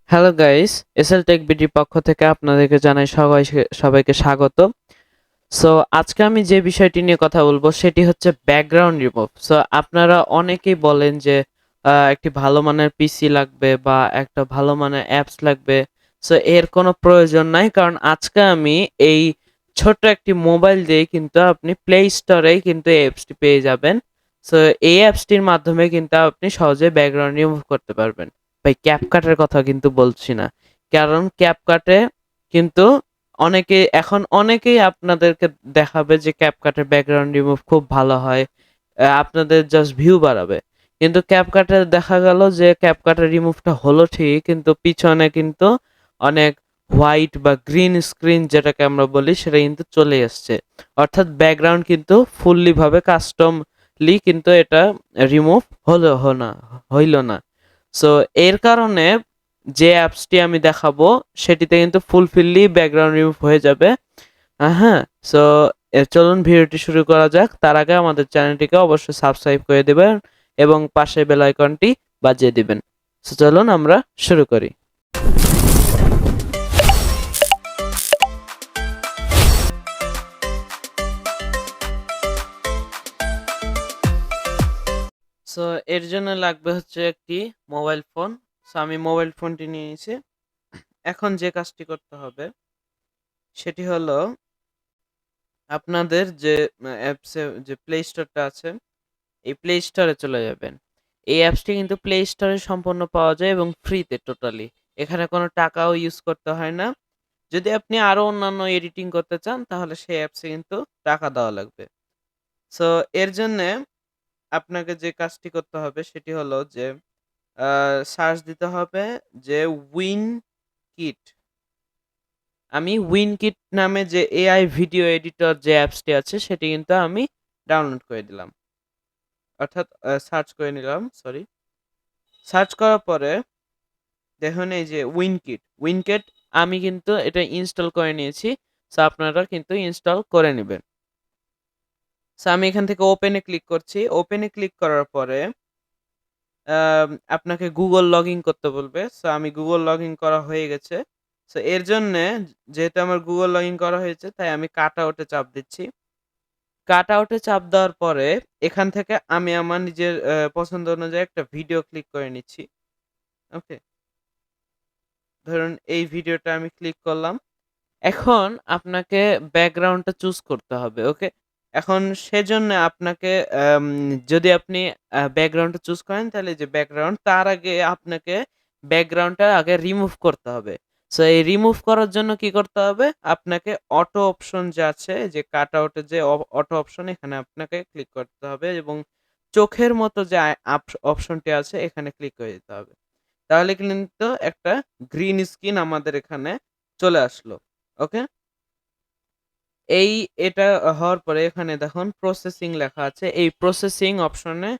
Hello guys, SL take বিডির পক্ষ থেকে আপনাদেরকে জানাই সবাইকে স্বাগত। সো আজকে আমি যে বিষয়টি নিয়ে কথা বলবো সেটি হচ্ছে ব্যাকগ্রাউন্ড রিমুভ। সো আপনারা অনেকেই বলেন যে একটি ভালো মানের পিসি লাগবে বা একটা ভালো মানের অ্যাপস লাগবে। সো এর কোনো প্রয়োজন নাই, কারণ আজকে আমি এই ছোট্ট একটি মোবাইল দিয়ে কিন্তু আপনি প্লে স্টোরেই কিন্তু এই অ্যাপসটি পেয়ে যাবেন। সো এই অ্যাপসটির মাধ্যমে কিন্তু আপনি সহজে ব্যাকগ্রাউন্ড রিমুভ করতে পারবেন। ভাই, ক্যাপকাটের কথা কিন্তু বলছি না, কারণ ক্যাপকাটে কিন্তু অনেকেই আপনাদেরকে দেখাবে যে ক্যাপকাটের ব্যাকগ্রাউন্ড রিমুভ খুব ভালো হয়, আপনাদের জাস্ট ভিউ বাড়াবে। কিন্তু ক্যাপকাটে দেখা গেল যে ক্যাপকাটের রিমুভটা হলো ঠিক, কিন্তু পিছনে কিন্তু অনেক হোয়াইট বা গ্রিন স্ক্রিন যেটাকে আমরা বলি সেটা কিন্তু চলে আসছে। অর্থাৎ ব্যাকগ্রাউন্ড কিন্তু ফুললি ভাবে কাস্টমলি কিন্তু এটা রিমুভ হইল না। সো এর কারণে যে অ্যাপসটি আমি দেখাবো সেটিতে কিন্তু ফুলফিললি ব্যাকগ্রাউন্ড রিমুভ হয়ে যাবে। হ্যাঁ। সো চলুন ভিডিওটি শুরু করা যাক। তার আগে আমাদের চ্যানেলটিকে অবশ্যই সাবস্ক্রাইব করে দিবেন এবং পাশে বেল আইকনটি বাজিয়ে দিবেন। সো চলুন আমরা শুরু করি। সো এর জন্য লাগবে হচ্ছে একটি মোবাইল ফোন। সো আমি মোবাইল ফোনটি নিয়ে নিয়েছি। এখন যে কাজটি করতে হবে সেটি হলো আপনাদের যে অ্যাপসে যে প্লে স্টোরটা আছে, এই প্লে স্টোরে চলে যাবেন। এই অ্যাপসটি কিন্তু প্লে স্টোরে সম্পূর্ণ পাওয়া যায় এবং ফ্রিতে টোটালি। এখানে কোনো টাকাও ইউজ করতে হয় না। যদি আপনি আরো অন্যান্য এডিটিং করতে চান তাহলে সেই অ্যাপসে কিন্তু টাকা দেওয়া লাগবে। সো এর জন্যে আপনাকে যে কাজটি করতে হবে সেটি হলো যে সার্চ দিতে হবে যে উইনকিট। আমি উইনকিট নামে যে এআই ভিডিও এডিটর যে অ্যাপসটি আছে সেটি কিন্তু আমি ডাউনলোড করে দিলাম। অর্থাৎ সার্চ করে নিলাম, সরি। সার্চ করার পরে দেখুন এই যে উইনকিট আমি কিন্তু এটা ইনস্টল করে নিয়েছি। সো আপনারা কিন্তু ইনস্টল করে নেবেন। সো আমি এখান থেকে ওপেনে ক্লিক করছি। ওপেনে ক্লিক করার পরে আপনাকে গুগল লগইন করতে বলবে। সো আমি গুগল লগইন করা হয়ে গেছে। সো এর জন্যে যেহেতু আমার গুগল লগইন করা হয়েছে তাই আমি কাট আউটে চাপ দিচ্ছি। কাট আউটে চাপ দেওয়ার পরে এখান থেকে আমি আমার নিজের পছন্দ অনুযায়ী একটা ভিডিও ক্লিক করে নিচ্ছি। ওকে? ধরুন এই ভিডিওটা আমি ক্লিক করলাম। এখন আপনাকে ব্যাকগ্রাউন্ডটা চুজ করতে হবে। ওকে? এখন সেজন্য আপনাকে যদি আপনি ব্যাকগ্রাউন্ডটা চুজ করেন তাহলে যে ব্যাকগ্রাউন্ড তার আগে আপনাকে ব্যাকগ্রাউন্ডটা আগে রিমুভ করতে হবে। সো এই রিমুভ করার জন্য কি করতে হবে? আপনাকে অটো অপশন যে আছে, যে কাট আউটের যে অটো অপশন, এখানে আপনাকে ক্লিক করতে হবে এবং চোখের মতো যে অপশনটি আছে এখানে ক্লিক করে দিতে হবে। তাহলে কিন্তু একটা গ্রিন স্ক্রিন আমাদের এখানে চলে আসলো। ওকে? এই এটা হওয়ার পরে এখানে দেখুন প্রসেসিং লেখা আছে। এই প্রসেসিং অপশনে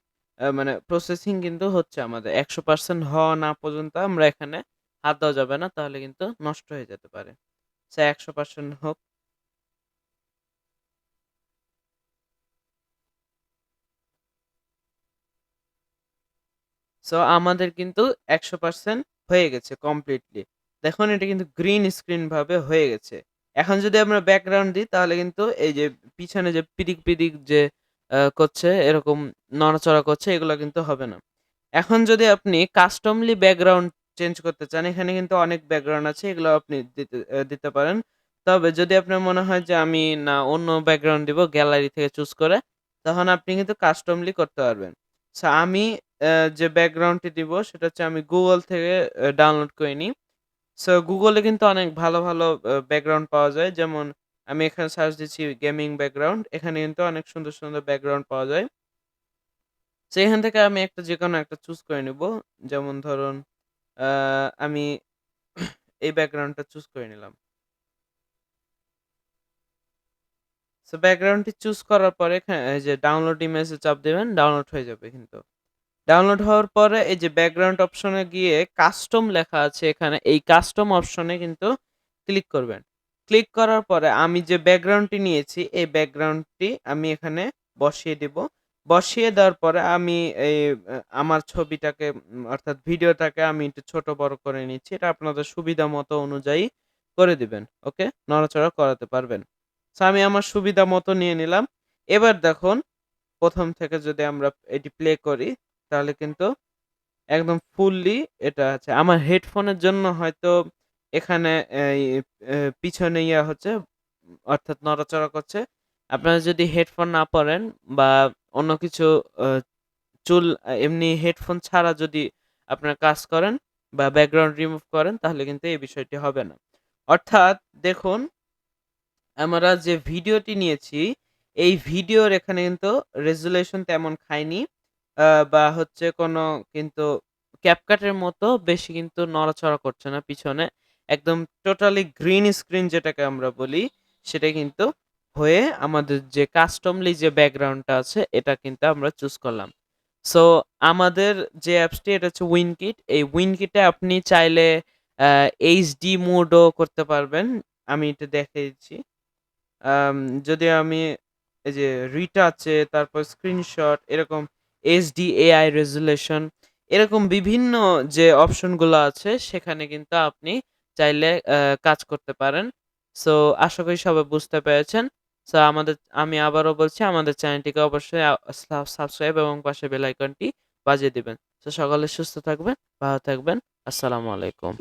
মানে প্রসেসিং কিন্তু হচ্ছে আমাদের ১০০% হওয়া না পর্যন্ত আমরা এখানে হাত দেওয়া যাবে না। তাহলে কিন্তু নষ্ট হয়ে যেতে পারে। সো ১০০% হোক। সো আমাদের কিন্তু ১০০% হয়ে গেছে কমপ্লিটলি। দেখুন এটা কিন্তু গ্রিন স্ক্রিন ভাবে হয়ে গেছে। এখন যদি আমরা ব্যাকগ্রাউন্ড দিই তাহলে কিন্তু এই যে পিছনে যে পিদিক যে করছে, এরকম নড়াচড়া করছে, এগুলা কিন্তু হবে না। এখন যদি আপনি কাস্টমলি ব্যাকগ্রাউন্ড চেঞ্জ করতে চান, এখানে কিন্তু অনেক ব্যাকগ্রাউন্ড আছে, এগুলো আপনি দিতে পারেন। তবে যদি আপনার মনে হয় যে আমি না অন্য ব্যাকগ্রাউন্ড দিব গ্যালারি থেকে চুজ করে, তখন আপনি কিন্তু কাস্টমলি করতে পারবেন। সো আমি যে ব্যাকগ্রাউন্ডটি দিব সেটা হচ্ছে আমি Google থেকে ডাউনলোড করে নিই। সো Google এ কিন্তু অনেক ভালো ব্যাকগ্রাউন্ড পাওয়া যায়। যেমন আমি এখানে সার্চ দিচ্ছি গেমিং ব্যাকগ্রাউন্ড। এখানে কিন্তু অনেক সুন্দর ব্যাকগ্রাউন্ড পাওয়া যায়। সো এখান থেকে আমি যেকোনো একটা চুজ করে নিব। যেমন ধরুন আ আমি এই ব্যাকগ্রাউন্ডটা চুজ করে নিলাম। সো ব্যাকগ্রাউন্ডটি চুজ করার পরে এই যে ডাউনলোড ইমেজ এ চাপ দিবেন, ডাউনলোড হয়ে যাবে কিন্তু। ডাউনলোড হওয়ার পরে এই যে ব্যাকগ্রাউন্ড অপশনে গিয়ে কাস্টম লেখা আছে এখানে, এই কাস্টম অপশনে কিন্তু ক্লিক করবেন। ক্লিক করার পরে আমি যে ব্যাকগ্রাউন্ডটি নিয়েছি এই ব্যাকগ্রাউন্ডটি আমি এখানে বসিয়ে দিব। বসিয়ে দেওয়ার পরে আমি এই আমার ছবিটাকে অর্থাৎ ভিডিওটাকে আমি একটু ছোট বড় করে নিচ্ছি। এটা আপনাদের সুবিধা মতো অনুযায়ী করে দিবেন। ওকে? নড়াচড়া করাতে পারবেন। সো আমি আমার সুবিধা মতো নিয়ে নিলাম। এবার দেখুন ১ম থেকে যদি আমরা এটি প্লে করি তাহলে কিন্তু একদম ফুললি এটা আছে। আমার হেডফোনের জন্য হয়তো এখানে এই পিছনে ইয়া হচ্ছে অর্থাৎ নড়াচড়া করছে। আপনারা যদি হেডফোন না পড়েন বা অন্য কিছু আ চুল এমনি হেডফোন ছাড়া যদি আপনারা কাজ করেন বা ব্যাকগ্রাউন্ড রিমুভ করেন তাহলে কিন্তু এই বিষয়টি হবে না। অর্থাৎ দেখুন আমরা যে ভিডিওটি নিয়েছি, এই ভিডিওর এখানে কিন্তু রেজোলিউশন তেমন খায়নি। বা হচ্ছে কোনো কিন্তু CapCut এর মতো বেশি কিন্তু নড়াচড়া করছে না পিছনে। একদম টোটালি গ্রিন স্ক্রিন যেটাকে আমরা বলি, সেটা কিন্তু হয়ে আমাদের যে কাস্টমলি যে ব্যাকগ্রাউন্ডটা আছে, এটা কিন্তু আমরা চুজ করলাম। সো আমাদের যে অ্যাপসটি এটা হচ্ছে উইনকিট। এই উইনকিটে আপনি চাইলে আ এইচডি মোডও করতে পারবেন। আমি এটা দেখিয়ে দিচ্ছি। আম যদি আমি এই যে রিটাচে তারপর স্ক্রিনশট এরকম এইচডি এআই রেজোলিউশন এরকম বিভিন্ন যে অপশনগুলো আছে সেখানে কিন্তু আপনি চাইলে কাজ করতে পারেন। সো আশা করি সবাই বুঝতে পেরেছেন। সো আমি আবারও বলছি আমাদের চ্যানেলটিকে অবশ্যই সাবস্ক্রাইব এবং পাশে বেল আইকনটি বাজিয়ে দিবেন। সো সকলে সুস্থ থাকবেন, ভালো থাকবেন। আসসালামু আলাইকুম।